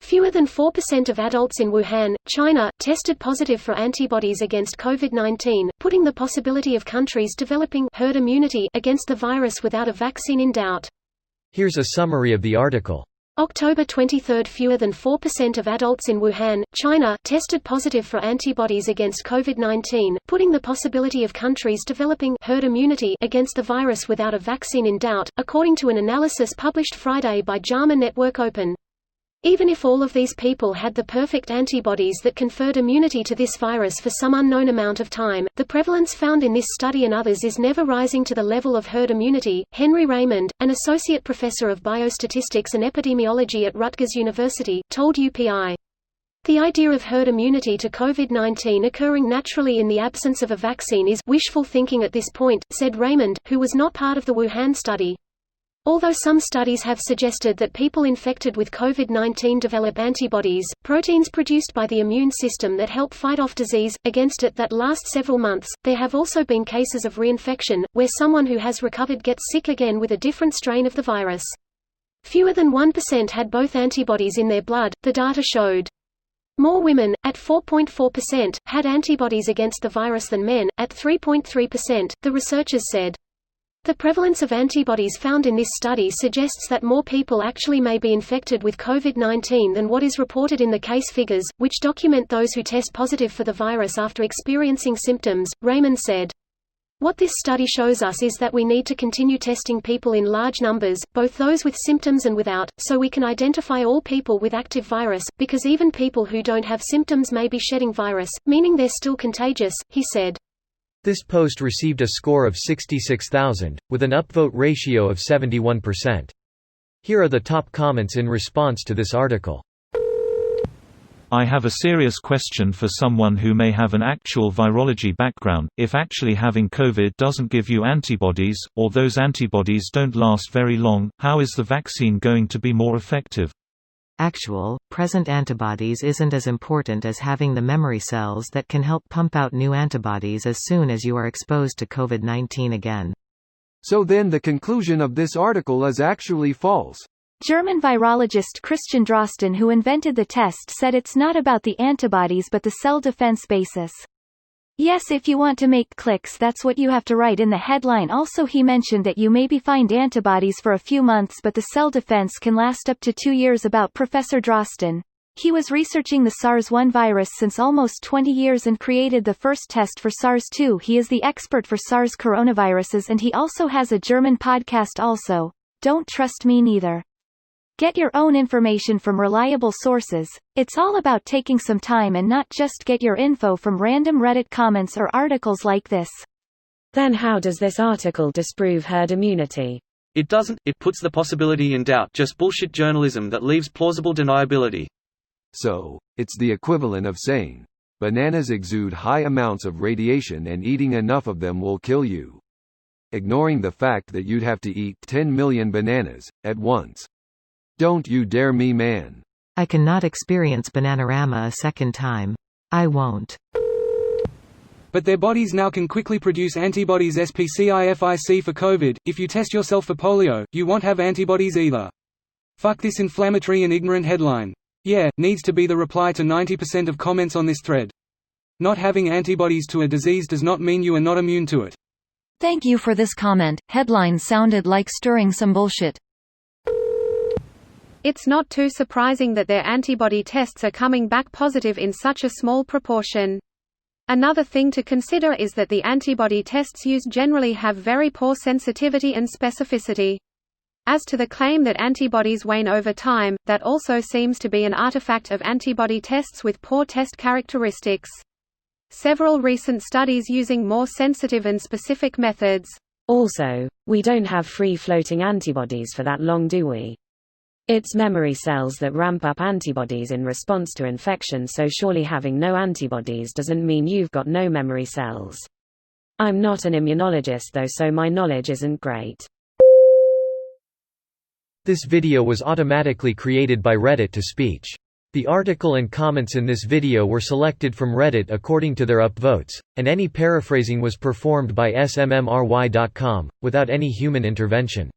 Fewer than 4% of adults in Wuhan, China, tested positive for antibodies against COVID-19, putting the possibility of countries developing herd immunity against the virus without a vaccine in doubt. Here's a summary of the article. October 23 – Fewer than 4% of adults in Wuhan, China, tested positive for antibodies against COVID-19, putting the possibility of countries developing herd immunity against the virus without a vaccine in doubt, according to an analysis published Friday by JAMA Network Open. Even if all of these people had the perfect antibodies that conferred immunity to this virus for some unknown amount of time, the prevalence found in this study and others is never rising to the level of herd immunity. Henry Raymond, an associate professor of biostatistics and epidemiology at Rutgers University, told UPI. The idea of herd immunity to COVID-19 occurring naturally in the absence of a vaccine is wishful thinking at this point, said Raymond, who was not part of the Wuhan study. Although some studies have suggested that people infected with COVID-19 develop antibodies, proteins produced by the immune system that help fight off disease, against it that last several months, there have also been cases of reinfection, where someone who has recovered gets sick again with a different strain of the virus. Fewer than 1% had both antibodies in their blood, the data showed. More women, at 4.4%, had antibodies against the virus than men, at 3.3%, the researchers said. The prevalence of antibodies found in this study suggests that more people actually may be infected with COVID-19 than what is reported in the case figures, which document those who test positive for the virus after experiencing symptoms, Raymond said. What this study shows us is that we need to continue testing people in large numbers, both those with symptoms and without, so we can identify all people with active virus, because even people who don't have symptoms may be shedding virus, meaning they're still contagious, he said. This post received a score of 66,000, with an upvote ratio of 71%. Here are the top comments in response to this article. I have a serious question for someone who may have an actual virology background. If actually having COVID doesn't give you antibodies, or those antibodies don't last very long, how is the vaccine going to be more effective? Present antibodies isn't as important as having the memory cells that can help pump out new antibodies as soon as you are exposed to COVID-19 again. So then the conclusion of this article is actually false. German virologist Christian Drosten, who invented the test, said it's not about the antibodies but the cell defense basis. Yes, if you want to make clicks, that's what you have to write in the headline. Also, he mentioned that you maybe find antibodies for a few months but the cell defense can last up to 2 years. About Professor Drosten. He was researching the SARS-1 virus since almost 20 years and created the first test for SARS-2. He is the expert for SARS coronaviruses and he also has a German podcast also. Don't trust me neither. Get your own information from reliable sources. It's all about taking some time and not just get your info from random Reddit comments or articles like this. Then how does this article disprove herd immunity? It doesn't, it puts the possibility in doubt, just bullshit journalism that leaves plausible deniability. So, it's the equivalent of saying, bananas exude high amounts of radiation and eating enough of them will kill you. Ignoring the fact that you'd have to eat 10 million bananas at once. Don't you dare me, man. I cannot experience Bananarama a second time. I won't. But their bodies now can quickly produce antibodies SPCIFIC for COVID. If you test yourself for polio, you won't have antibodies either. Fuck this inflammatory and ignorant headline. Yeah, needs to be the reply to 90% of comments on this thread. Not having antibodies to a disease does not mean you are not immune to it. Thank you for this comment. Headline sounded like stirring some bullshit. It's not too surprising that their antibody tests are coming back positive in such a small proportion. Another thing to consider is that the antibody tests used generally have very poor sensitivity and specificity. As to the claim that antibodies wane over time, that also seems to be an artifact of antibody tests with poor test characteristics. Several recent studies using more sensitive and specific methods. Also, we don't have free-floating antibodies for that long, do we? It's memory cells that ramp up antibodies in response to infection, so surely having no antibodies doesn't mean you've got no memory cells. I'm not an immunologist though, so my knowledge isn't great. This video was automatically created by Reddit to speech. The article and comments in this video were selected from Reddit according to their upvotes, and any paraphrasing was performed by smmry.com, without any human intervention.